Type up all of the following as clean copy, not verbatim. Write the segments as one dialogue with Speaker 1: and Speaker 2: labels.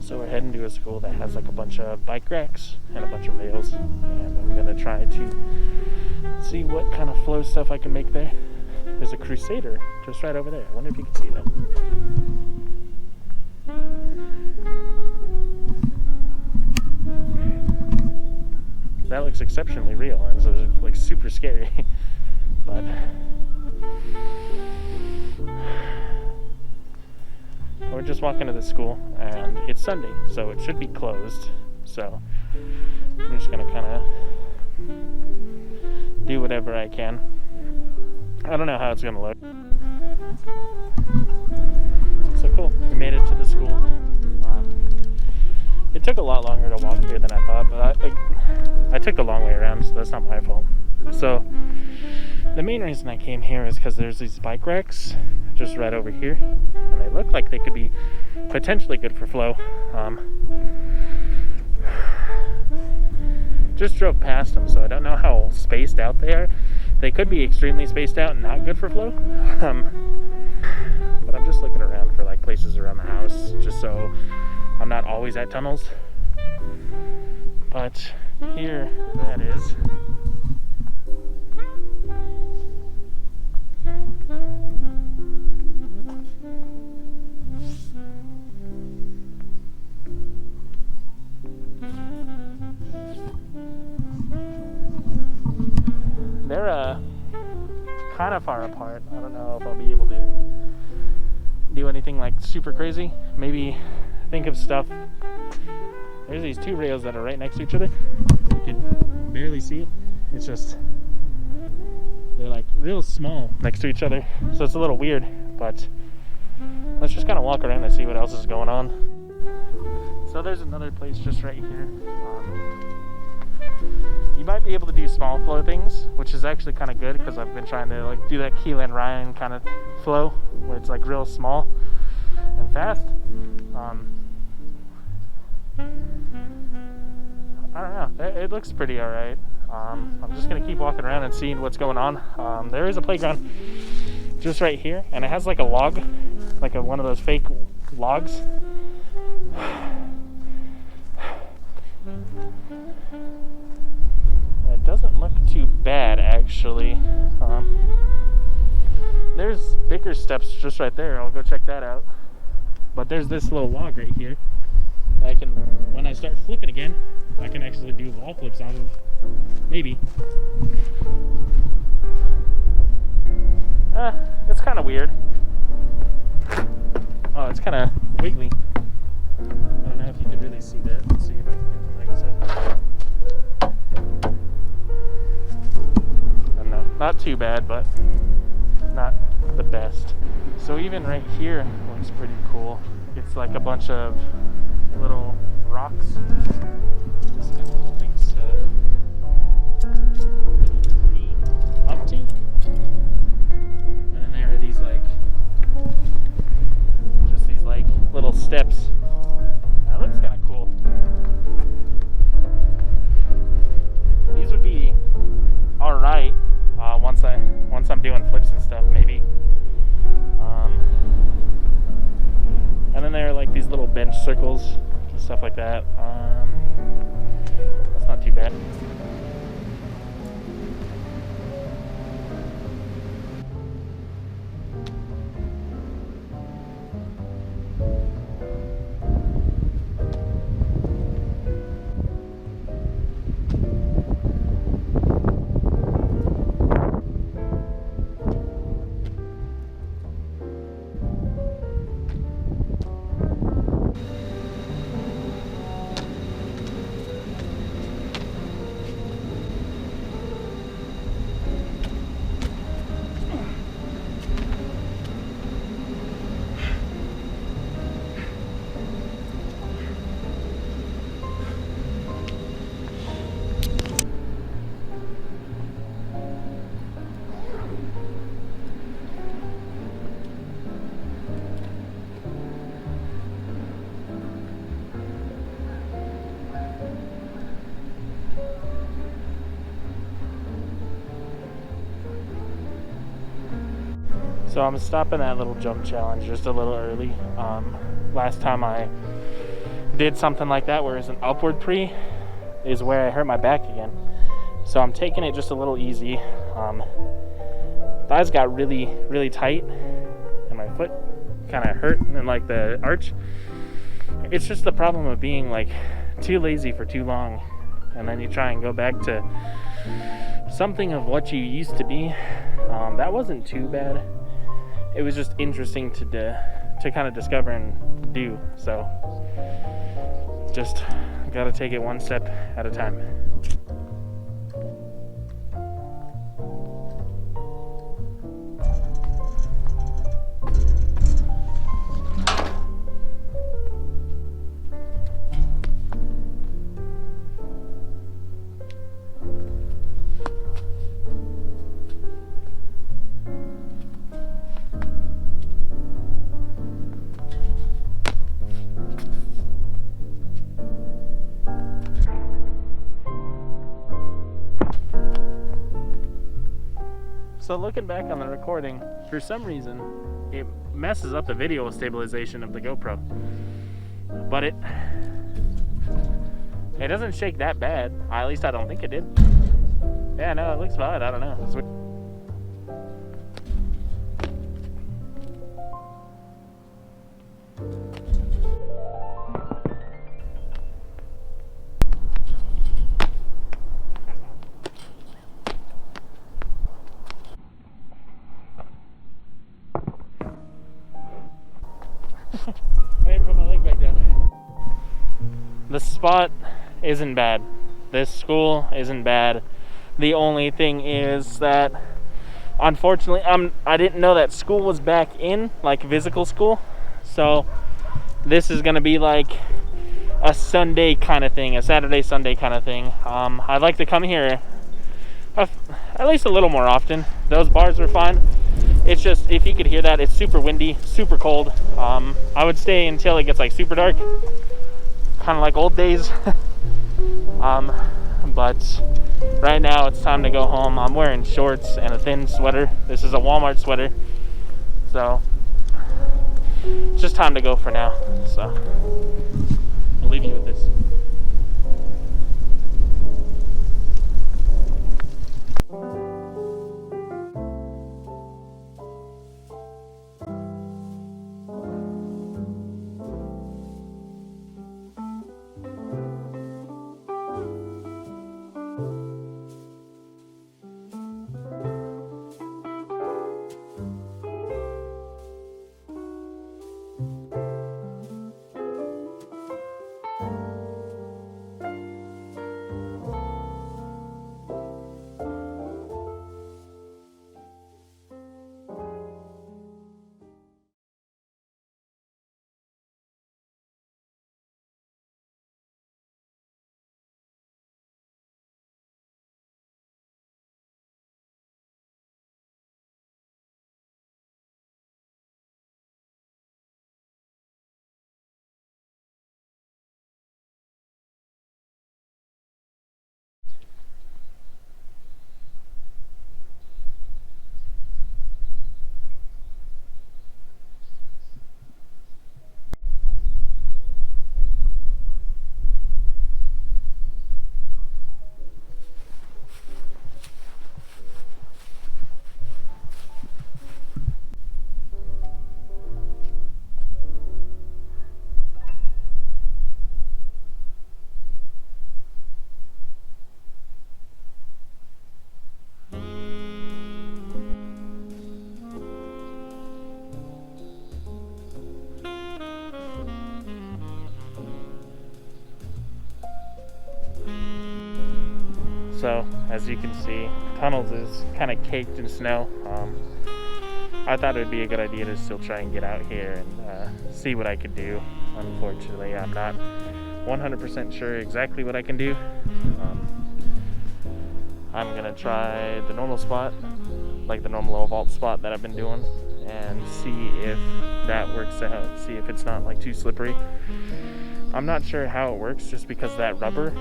Speaker 1: So we're heading to a school that has like a bunch of bike racks and a bunch of rails, and I'm gonna try to see what kind of flow stuff I can make there. There's a Crusader just right over there. I wonder if you can see that. That looks exceptionally real, and so it's like super scary. But we're just walking to the school, and it's Sunday, so it should be closed. So I'm just gonna kind of do whatever I can. I don't know how it's gonna look. So cool, we made it to the school. It took a lot longer to walk here than I thought, but I took the long way around, so that's not my fault. So the main reason I came here is because there's these bike racks just right over here, and they look like they could be potentially good for flow. Just drove past them, so I don't know how spaced out they are. They could be extremely spaced out and not good for flow. But I'm just looking around for like places around the house, just so I'm not always at tunnels. But here that is. They're kind of far apart. I don't know if I'll be able to do anything like super crazy. Maybe think of stuff. There's these two rails that are right next to each other. You can barely see it. It's just, they're like real small next to each other. So it's a little weird, but let's just kind of walk around and see what else is going on. So there's another place just right here. You might be able to do small flow things, which is actually kind of good because I've been trying to like do that Keelan Ryan kind of flow where it's like real small and fast. I don't know, it looks pretty alright. I'm just gonna keep walking around and seeing what's going on. There is a playground just right here, and it has like a log, like one of those fake logs. It doesn't look too bad actually. There's bigger steps just right there. I'll go check that out. But there's this little log right here. I can, when I start flipping again, I can actually do wall flips off of. Maybe. It's kind of weird. Oh, it's kind of wiggly. I don't know if you can really see that. Let's see if I can get the mic set. I don't know. Not too bad, but not the best. So even right here looks pretty cool. It's like a bunch of little rocks. Just got little things to be up to. And then there are these like, just these like little steps. That looks kind of cool. These would be alright once I'm doing flips and stuff, maybe. And then there are like these little bench circles and stuff like that. That's not too bad. So I'm stopping that little jump challenge just a little early. Last time I did something like that, whereas an upward pre is where I hurt my back again. So I'm taking it just a little easy. Thighs got really, really tight, and my foot kind of hurt, and like the arch. It's just the problem of being like too lazy for too long, and then you try and go back to something of what you used to be. That wasn't too bad. It was just interesting to kind of discover and do. So just gotta take it one step at a time. So looking back on the recording, for some reason, it messes up the video stabilization of the GoPro. But it doesn't shake that bad. At least I don't think it did. Yeah, no, it looks fine. I don't know. It's weird. I didn't put my leg back down. The spot isn't bad. This school isn't bad. The only thing is that, unfortunately, I didn't know that school was back in, like physical school. So this is gonna be like a Sunday kind of thing, a Saturday, Sunday kind of thing. I'd like to come here at least a little more often. Those bars are fine. It's just, if you could hear that, it's super windy, super cold. I would stay until it gets like super dark, kind of like old days. But right now it's time to go home. I'm wearing shorts and a thin sweater. This is a Walmart sweater. So it's just time to go for now. So I'll leave you with this. So as you can see, Tunnels is kind of caked in snow. I thought it would be a good idea to still try and get out here and see what I could do. Unfortunately, I'm not 100% sure exactly what I can do. I'm gonna try the normal spot, like the normal low vault spot that I've been doing, and see if that works out, see if it's not like too slippery. I'm not sure how it works just because that rubber,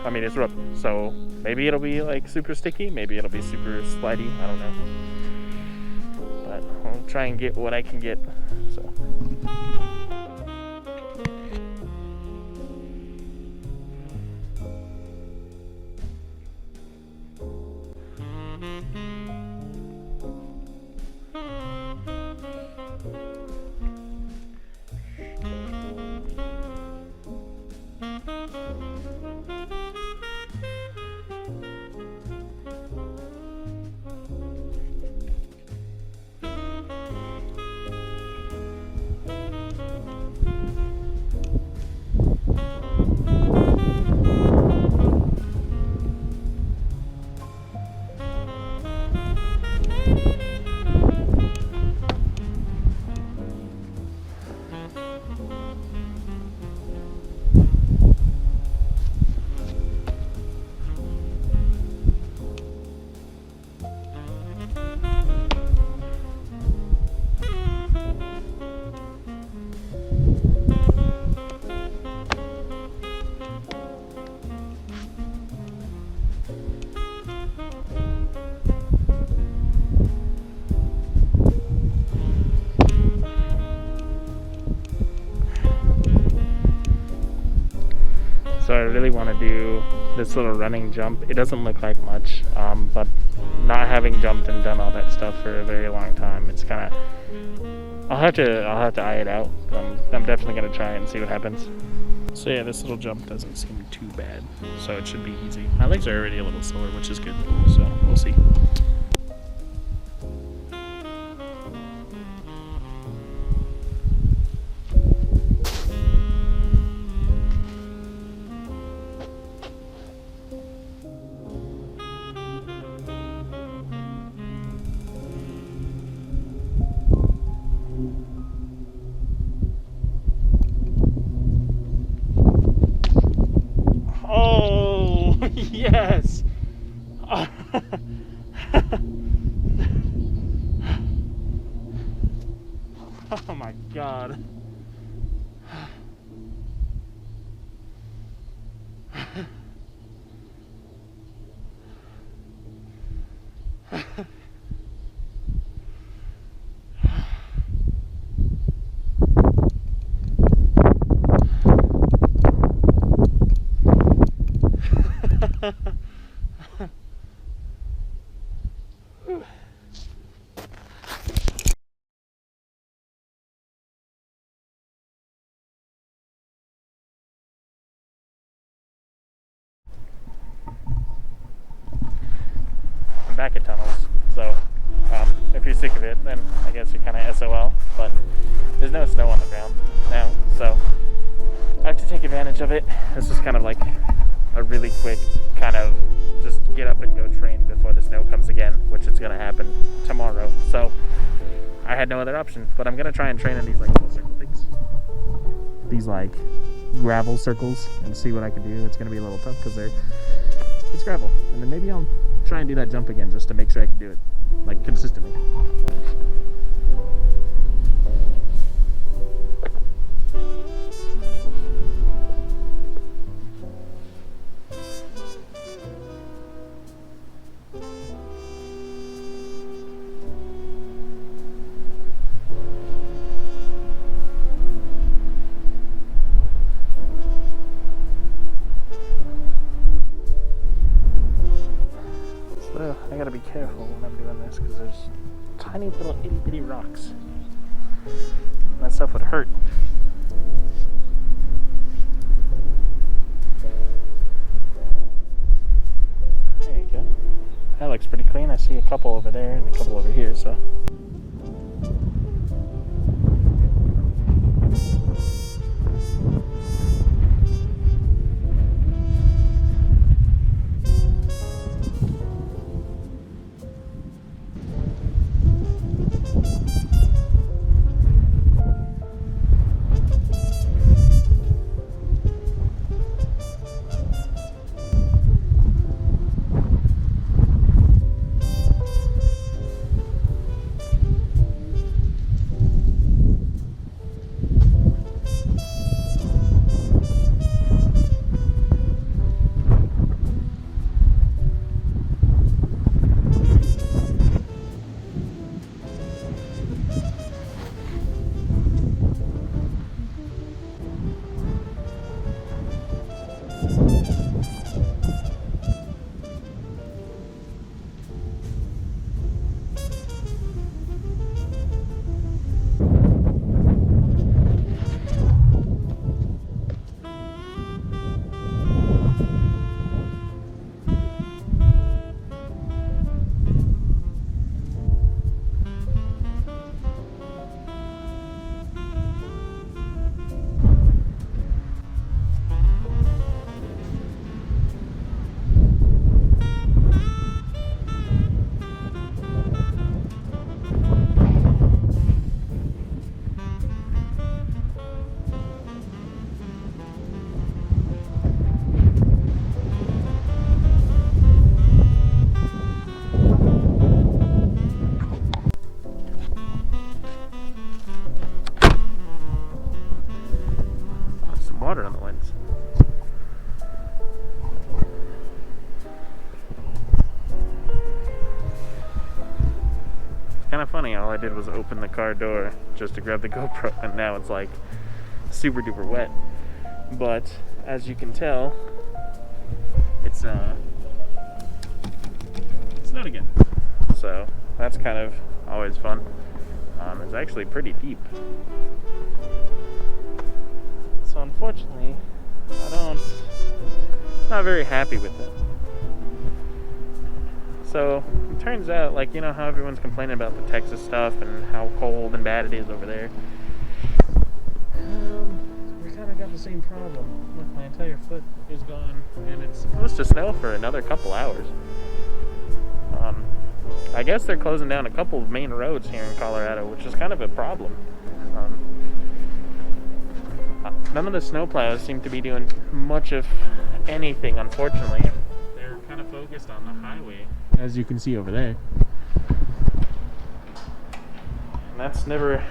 Speaker 1: I mean, it's rubber, so maybe it'll be like super sticky, maybe it'll be super slidey, I don't know. But I'll try and get what I can get, so. do this little running jump. It doesn't look like much, but not having jumped and done all that stuff for a very long time, it's kind of, I'll have to eye it out. I'm definitely gonna try it and see what happens. So yeah, this little jump doesn't seem too bad, so it should be easy. My legs are already a little sore, which is good, so we'll see. Yes! Oh my god. I'm back at tunnels, so if you're sick of it, then I guess you're kind of SOL, but there's no snow on the ground now, so I have to take advantage of it. This is kind of like a really quick kind of just get up and go train before the snow comes again, which is going to happen tomorrow, so I had no other option, but I'm going to try and train in these like little circle things, these like gravel circles, and see what I can do. It's going to be a little tough because it's gravel, and then maybe I'll try and do that jump again just to make sure I can do it like consistently. I gotta be careful when I'm doing this because there's tiny little itty bitty rocks. That stuff would hurt. There you go. That looks pretty clean. I see a couple over there and a couple over here, so. Water on the lens. It's kind of funny, all I did was open the car door just to grab the GoPro, and now it's like super duper wet. But as you can tell, it's snowed again. So that's kind of always fun. It's actually pretty deep. So unfortunately, not very happy with it. So it turns out, like, you know how everyone's complaining about the Texas stuff and how cold and bad it is over there. We kind of got the same problem. Look, my entire foot is gone, and it's supposed to snow for another couple hours. I guess they're closing down a couple of main roads here in Colorado, which is kind of a problem. None of the snowplows seem to be doing much of anything, unfortunately. They're kind of focused on the highway, as you can see over there. And that's never...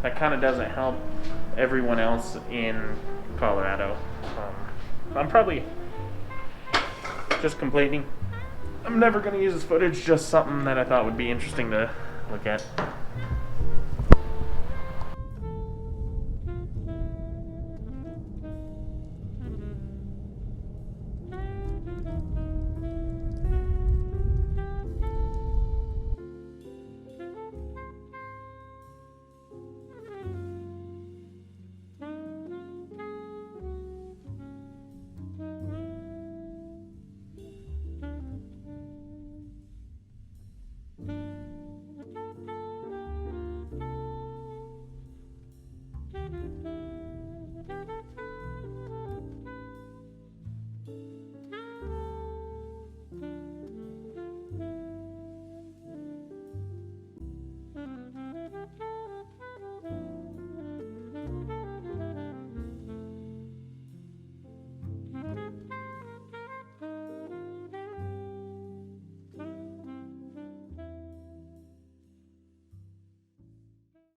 Speaker 1: That kind of doesn't help everyone else in Colorado. I'm probably just complaining. I'm never going to use this footage, just something that I thought would be interesting to look at.